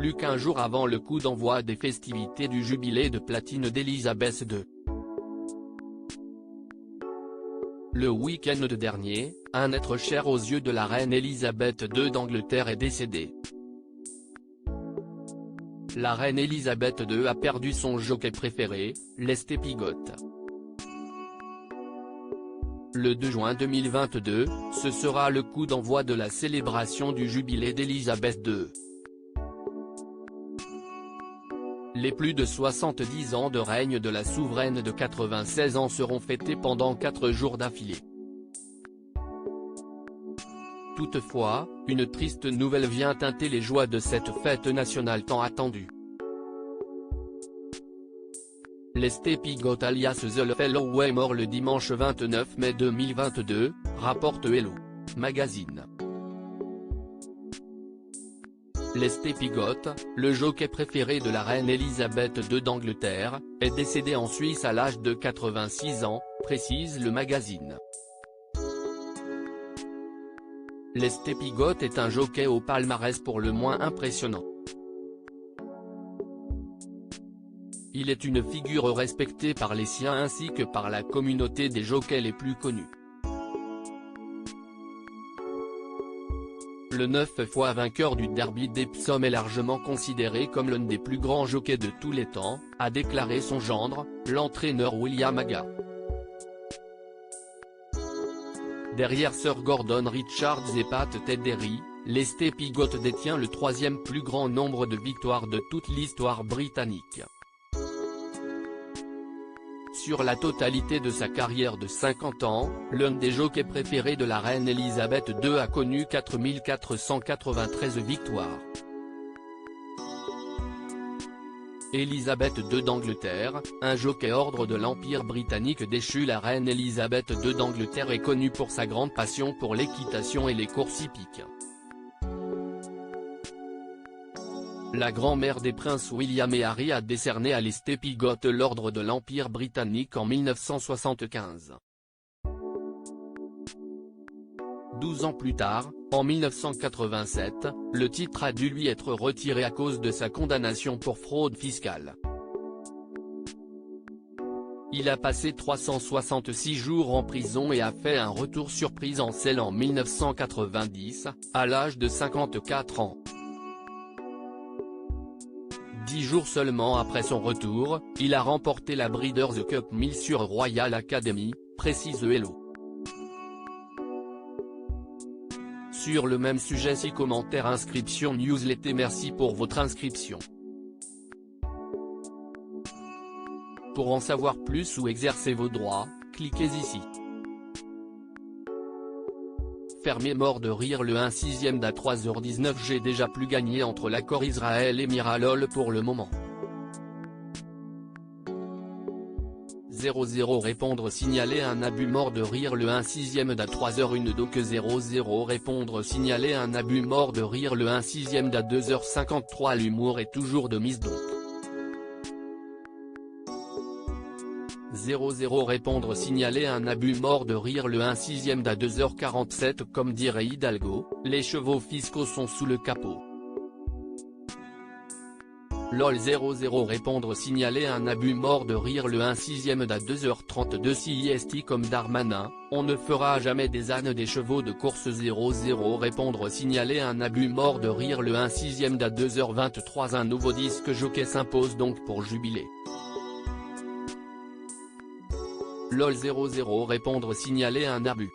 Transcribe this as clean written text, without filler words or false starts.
plus qu'un jour avant le coup d'envoi des festivités du jubilé de platine d'Élisabeth II. Le week-end dernier, un être cher aux yeux de la reine Élisabeth II d'Angleterre est décédé. La reine Élisabeth II a perdu son jockey préféré, Lesté Piggott. Le 2 juin 2022, ce sera le coup d'envoi de la célébration du jubilé d'Élisabeth II. Les plus de 70 ans de règne de la souveraine de 96 ans seront fêtés pendant 4 jours d'affilée. Toutefois, une triste nouvelle vient teinter les joies de cette fête nationale tant attendue. Lesté Piggott alias The Fellow est mort le dimanche 29 mai 2022, rapporte Hello Magazine. Lesté Piggott, le jockey préféré de la reine Élisabeth II d'Angleterre, est décédé en Suisse à l'âge de 86 ans, précise le magazine. Lesté Piggott est un jockey au palmarès pour le moins impressionnant. Il est une figure respectée par les siens ainsi que par la communauté des jockeys les plus connus. Le 9 fois vainqueur du Derby d'Epsom est largement considéré comme l'un des plus grands jockeys de tous les temps, a déclaré son gendre, l'entraîneur William Aga. Derrière Sir Gordon Richards et Pat Teddery, Lesté Piggott détient le 3e plus grand nombre de victoires de toute l'histoire britannique. Sur la totalité de sa carrière de 50 ans, l'un des jockeys préférés de la reine Élisabeth II a connu 4493 victoires. Élisabeth II d'Angleterre, un jockey ordre de l'Empire britannique déchu. La reine Élisabeth II d'Angleterre est connue pour sa grande passion pour l'équitation et les courses hippiques. La grand-mère des princes William et Harry a décerné à Lesté Piggott l'ordre de l'Empire britannique en 1975. 12 ans plus tard, en 1987, le titre a dû lui être retiré à cause de sa condamnation pour fraude fiscale. Il a passé 366 jours en prison et a fait un retour surprise en selle en 1990, à l'âge de 54 ans. 10 jours seulement après son retour, il a remporté la Breeders' Cup 1000 sur Royal Academy, précise Hello. Sur le même sujet, 6 commentaires. Inscription newsletter. Merci pour votre inscription. Pour en savoir plus ou exercer vos droits, cliquez ici. Fermé mort de rire le 1/6 d'à 3h19. J'ai déjà plus gagné entre l'accord Israël et Miralol pour le moment. 00 répondre signaler un abus. Mort de rire le 1/6 d'à 3h01. Donc 00 répondre signaler un abus. Mort de rire le 1/6 d'à 2h53. L'humour est toujours de mise donc. 00 répondre signaler un abus. Mort de rire le 1/6 d'à 2h47. Comme dirait Hidalgo, les chevaux fiscaux sont sous le capot. LOL 00 répondre signaler un abus. Mort de rire le 1/6 d'à 2h32. CIST comme Darmanin, on ne fera jamais des ânes des chevaux de course. 00 répondre signaler un abus. Mort de rire le 1/6 d'à 2h23. Un nouveau disque jockey s'impose donc pour Jubilé. LOL 00 répondre signaler un abus.